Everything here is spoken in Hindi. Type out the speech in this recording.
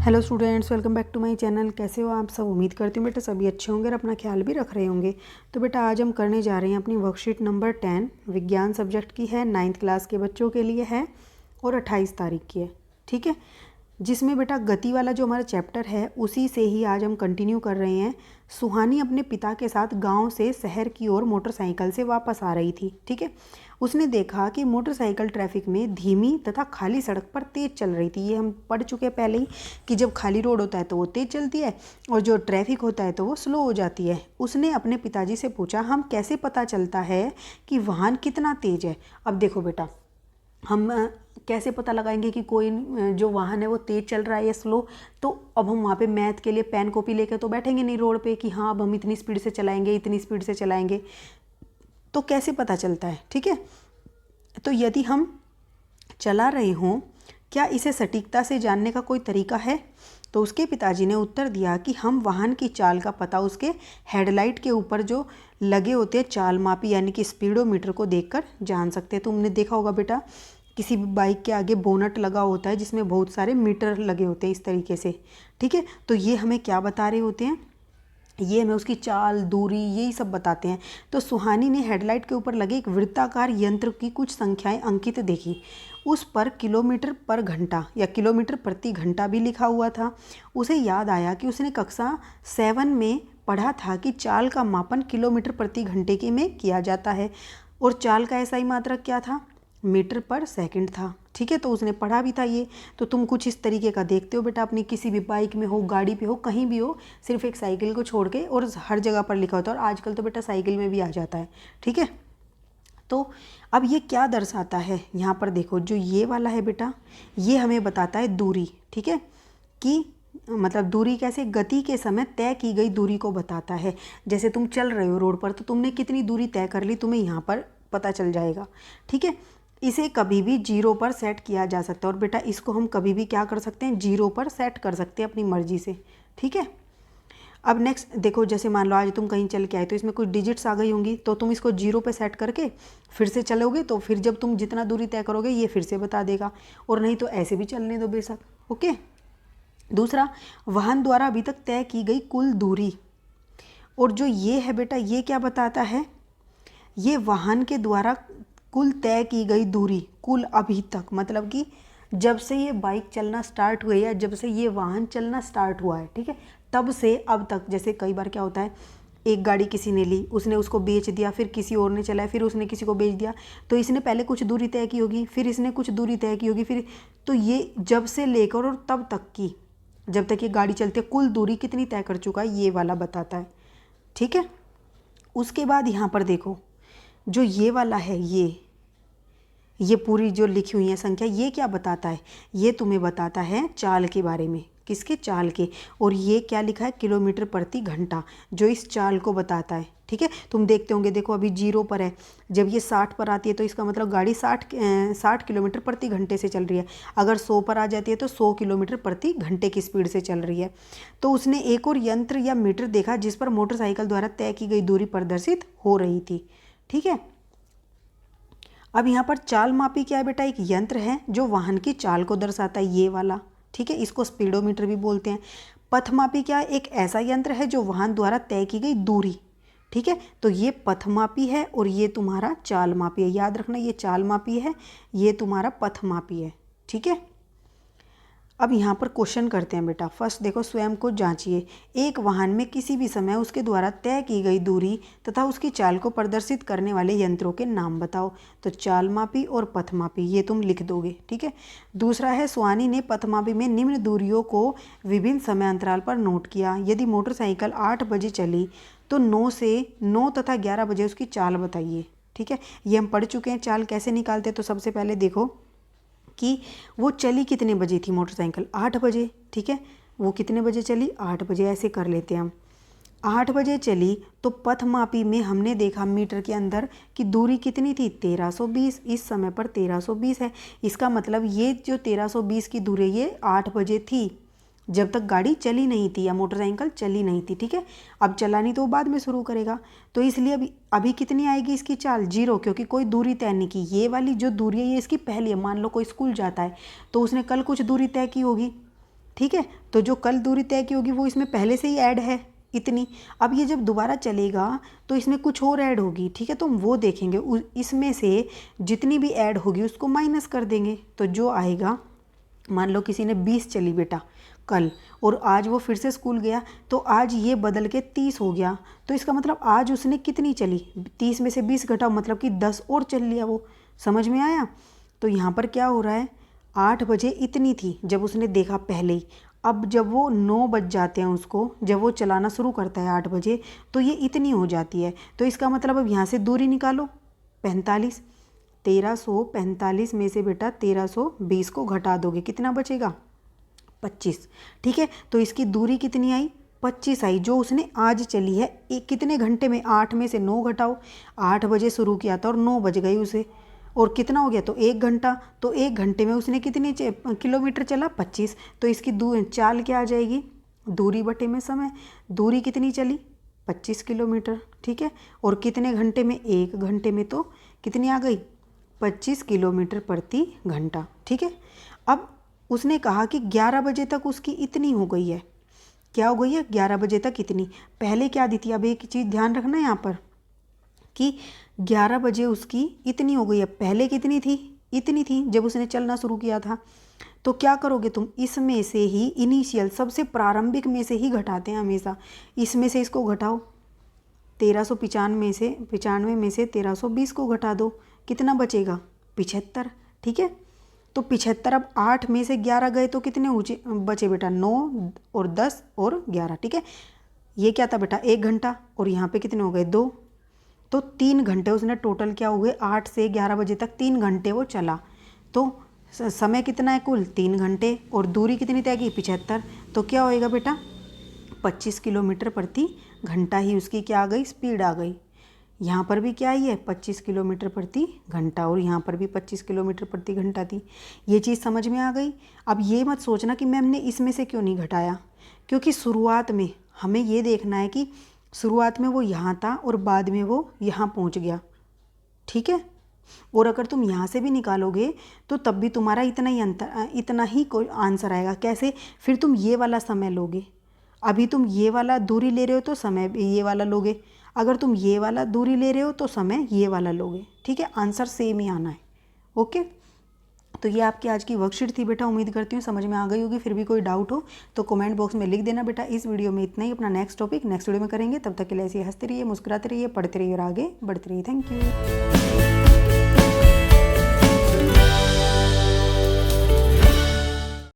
Hello students, welcome back to my channel. कैसे हो आप सब? उम्मीद करती हूँ बेटा सभी अच्छे होंगे और अपना ख्याल भी रख रहे होंगे। तो बेटा आज हम करने जा रहे हैं अपनी वर्कशीट नंबर 10, विज्ञान सब्जेक्ट की है, 9th क्लास के बच्चों के लिए है और 28 तारीख की है। ठीक है, जिसमें बेटा गति वाला जो हमारा चैप्टर है उसी से ही आज हम कंटिन्यू कर रहे हैं। सुहानी अपने पिता के साथ गांव से शहर की ओर मोटरसाइकिल से वापस आ रही थी। ठीक है, उसने देखा कि मोटरसाइकिल ट्रैफिक में धीमी तथा खाली सड़क पर तेज चल रही थी। ये हम पढ़ चुके हैं पहले ही कि जब खाली रोड होता है तो वो तेज चलती है और जो ट्रैफिक होता है तो वो स्लो हो जाती है। उसने अपने पिताजी से पूछा, हम कैसे पता चलता है कि वाहन कितना तेज है? अब देखो बेटा, हम कैसे पता लगाएंगे कि कोई जो वाहन है वो तेज़ चल रहा है या स्लो? तो अब हम वहाँ पे मैथ के लिए पेन कॉपी लेकर तो बैठेंगे नहीं रोड पे कि हाँ अब हम इतनी स्पीड से चलाएंगे, इतनी स्पीड से चलाएंगे। तो कैसे पता चलता है? ठीक है, तो यदि हम चला रहे हों, क्या इसे सटीकता से जानने का कोई तरीका है? तो उसके पिताजी ने उत्तर दिया कि हम वाहन की चाल का पता उसके हेडलाइट के ऊपर जो लगे होते हैं चाल मापी यानी कि स्पीडोमीटर को देखकर जान सकते हैं। तुमने देखा होगा बेटा, किसी भी बाइक के आगे बोनट लगा होता है जिसमें बहुत सारे मीटर लगे होते हैं इस तरीके से। ठीक है, तो ये हमें क्या बता रहे होते हैं? ये हमें उसकी चाल, दूरी, यही सब बताते हैं। तो सुहानी ने हेडलाइट के ऊपर लगे एक वृत्ताकार यंत्र की कुछ संख्याएं अंकित देखी। उस पर किलोमीटर पर घंटा या किलोमीटर प्रति घंटा भी लिखा हुआ था। उसे याद आया कि उसने कक्षा 7 में पढ़ा था कि चाल का मापन किलोमीटर प्रति घंटे के में किया जाता है और चाल का ऐसा ही मात्रक क्या था? मीटर पर सेकंड था। ठीक है, तो उसने पढ़ा भी था ये। तो तुम कुछ इस तरीके का देखते हो बेटा, अपनी किसी भी बाइक में हो, गाड़ी पे हो, कहीं भी हो, सिर्फ एक साइकिल को छोड़ के और हर जगह पर लिखा होता है। और आजकल तो बेटा साइकिल में भी आ जाता है। ठीक है, तो अब ये क्या दर्शाता है? यहाँ पर देखो, जो ये वाला है बेटा, ये हमें बताता है दूरी। ठीक है, कि मतलब दूरी कैसे? गति के समय तय की गई दूरी को बताता है। जैसे तुम चल रहे हो रोड पर तो तुमने कितनी दूरी तय कर ली, तुम्हें यहाँ पर पता चल जाएगा। ठीक है, इसे कभी भी 0 पर सेट किया जा सकता है और बेटा इसको हम कभी भी क्या कर सकते हैं? 0 पर सेट कर सकते हैं अपनी मर्जी से। ठीक है, अब नेक्स्ट देखो, जैसे मान लो आज तुम कहीं चल के आए तो इसमें कुछ डिजिट्स आ गई होंगी, तो तुम इसको 0 पे सेट करके फिर से चलोगे तो फिर जब तुम जितना दूरी तय करोगे ये फिर से बता देगा, और नहीं तो ऐसे भी चलने दो बेशक। ओके, दूसरा, वाहन द्वारा अभी तक तय की गई कुल दूरी। और जो ये है बेटा, ये क्या बताता है? ये वाहन के द्वारा कुल तय की गई दूरी, कुल अभी तक, मतलब कि जब से ये बाइक चलना स्टार्ट हुई है, जब से ये वाहन चलना स्टार्ट हुआ है, ठीक है, तब से अब तक। जैसे कई बार क्या होता है, एक गाड़ी किसी ने ली, उसने उसको बेच दिया, फिर किसी और ने चलाया, फिर उसने किसी को बेच दिया, तो इसने पहले कुछ दूरी तय की होगी, फिर इसने कुछ दूरी तय की होगी, फिर तो ये जब से लेकर और तब तक की, जब तक ये गाड़ी चलती है, कुल दूरी कितनी तय कर चुका है, ये वाला बताता है। ठीक है, उसके बाद यहाँ पर देखो, जो ये वाला है, ये पूरी जो लिखी हुई है संख्या, ये क्या बताता है? ये तुम्हें बताता है चाल के बारे में। किसके? चाल के। और ये क्या लिखा है? किलोमीटर प्रति घंटा, जो इस चाल को बताता है। ठीक है, तुम देखते होंगे, देखो अभी 0 पर है, जब ये 60 पर आती है तो इसका मतलब गाड़ी 60 किलोमीटर प्रति घंटे से चल रही है। अगर 100 पर आ जाती है तो 100 किलोमीटर प्रति घंटे की स्पीड से चल रही है। तो उसने एक और यंत्र या मीटर देखा जिस पर मोटरसाइकिल द्वारा तय की गई दूरी प्रदर्शित हो रही थी। ठीक है, अब यहाँ पर चाल मापी क्या है बेटा? एक यंत्र है जो वाहन की चाल को दर्शाता है, ये वाला। ठीक है, इसको स्पीडोमीटर भी बोलते हैं। पथ मापी क्या है? एक ऐसा यंत्र है जो वाहन द्वारा तय की गई दूरी। ठीक है, तो ये पथ मापी है और ये तुम्हारा चाल मापी है। याद रखना, ये चाल मापी है, ये तुम्हारा पथ मापी है। ठीक है, अब यहाँ पर क्वेश्चन करते हैं बेटा। फर्स्ट देखो, स्वयं को जांचिए। एक वाहन में किसी भी समय उसके द्वारा तय की गई दूरी तथा उसकी चाल को प्रदर्शित करने वाले यंत्रों के नाम बताओ। तो चाल मापी और पथ मापी ये तुम लिख दोगे। ठीक है, दूसरा है, सुहानी ने पथ मापी में निम्न दूरियों को विभिन्न समय अंतराल पर नोट किया। यदि मोटरसाइकिल 8 बजे चली तो 9 तथा 11 बजे उसकी चाल बताइए। ठीक है, ये हम पढ़ चुके हैं, चाल कैसे निकालते हैं। तो सबसे पहले देखो कि वो चली कितने बजे थी मोटरसाइकिल? 8 बजे। ठीक है, वो कितने बजे चली? 8 बजे। ऐसे कर लेते हैं हम, 8 बजे चली तो पथ मापी में हमने देखा मीटर के अंदर कि दूरी कितनी थी? 1320। इस समय पर 1320 है। इसका मतलब ये जो 1320 की दूरी ये 8 बजे थी, जब तक गाड़ी चली नहीं थी या मोटरसाइकिल चली नहीं थी। ठीक है, अब चलानी तो वो बाद में शुरू करेगा, तो इसलिए अभी कितनी आएगी इसकी चाल? 0, क्योंकि कोई दूरी तय नहीं की। ये वाली जो दूरी है ये इसकी पहली है। मान लो कोई स्कूल जाता है तो उसने कल कुछ दूरी तय की होगी, ठीक है। तो जो कल दूरी तय की होगी वो इसमें पहले से ही ऐड है इतनी। अब ये जब दोबारा चलेगा तो इसमें कुछ और ऐड होगी, ठीक है, तो हम वो देखेंगे। इसमें से जितनी भी ऐड होगी उसको माइनस कर देंगे। तो जो आएगा, मान लो किसी ने 20 चली बेटा कल, और आज वो फिर से स्कूल गया, तो आज ये बदल के 30 हो गया। तो इसका मतलब आज उसने कितनी चली, 30 में से 20 घटाओ, मतलब कि 10 और चल लिया वो। समझ में आया? तो यहाँ पर क्या हो रहा है, 8 बजे इतनी थी जब उसने देखा पहले ही। अब जब वो 9 बज जाते हैं उसको, जब वो चलाना शुरू करता है 8 बजे, तो ये इतनी हो जाती है। तो इसका मतलब अब यहाँ से दूरी निकालो, 45। 1345 में से बेटा 1320 को घटा दोगे, कितना बचेगा, 25। ठीक है, तो इसकी दूरी कितनी आई, 25 आई, जो उसने आज चली है। कितने घंटे में, 8 में से 9 घटाओ, 8 बजे शुरू किया था और 9 बज गई उसे, और कितना हो गया, तो 1 घंटा। तो 1 घंटे में उसने कितने किलोमीटर चला, 25। तो इसकी चाल क्या आ जाएगी, दूरी बटे में समय। दूरी कितनी चली, 25 किलोमीटर, ठीक है। और कितने घंटे में, 1 घंटे में, तो कितनी आ गई, 25 किलोमीटर प्रति घंटा, ठीक है। अब उसने कहा कि 11 बजे तक उसकी इतनी हो गई है। क्या हो गई है, 11 बजे तक इतनी। पहले क्या दी थी, अब एक चीज़ ध्यान रखना यहाँ पर कि 11 बजे उसकी इतनी हो गई है। पहले कितनी थी, इतनी थी जब उसने चलना शुरू किया था। तो क्या करोगे तुम, इसमें से ही इनिशियल, सबसे प्रारंभिक में से ही घटाते हैं हमेशा। इसमें से इसको घटाओ, 1395 में से 1320 को घटा दो, कितना बचेगा, 75, ठीक है। तो 75, अब 8 में से 11 गए तो कितने ऊँचे बचे बेटा, 9 और 10 और 11, ठीक है। ये क्या था बेटा, 1 घंटा, और यहाँ पे कितने हो गए, 2। तो 3 घंटे उसने टोटल क्या हुए, 8 से 11 बजे तक 3 घंटे वो चला। तो समय कितना है कुल, 3 घंटे, और दूरी कितनी तय की, 75। तो क्या होएगा बेटा, 25 किलोमीटर प्रति घंटा ही उसकी क्या आ गई, स्पीड आ गई। यहाँ पर भी क्या ही है, 25 किलोमीटर प्रति घंटा, और यहाँ पर भी 25 किलोमीटर प्रति घंटा थी। ये चीज़ समझ में आ गई। अब ये मत सोचना कि मैम ने इसमें से क्यों नहीं घटाया, क्योंकि शुरुआत में हमें ये देखना है कि शुरुआत में वो यहाँ था और बाद में वो यहाँ पहुँच गया, ठीक है। और अगर तुम यहाँ से भी निकालोगे तो तब भी तुम्हारा इतना ही कोई आंसर आएगा। कैसे, फिर तुम ये वाला समय लोगे। अभी तुम ये वाला दूरी ले रहे हो तो समय भी ये वाला लोगे, अगर तुम ये वाला दूरी ले रहे हो तो समय ये वाला लोगे, ठीक है। आंसर सेम ही आना है, ओके। तो ये आपकी आज की वर्कशीट थी बेटा, उम्मीद करती हूँ समझ में आ गई होगी। फिर भी कोई डाउट हो तो कमेंट बॉक्स में लिख देना बेटा। इस वीडियो में इतना ही, अपना नेक्स्ट टॉपिक नेक्स्ट वीडियो में करेंगे। तब तक के लिए ऐसे हंसते रहिए, मुस्कुराते रहिए, पढ़ते रहिए और आगे बढ़ते रहिए। Thank you.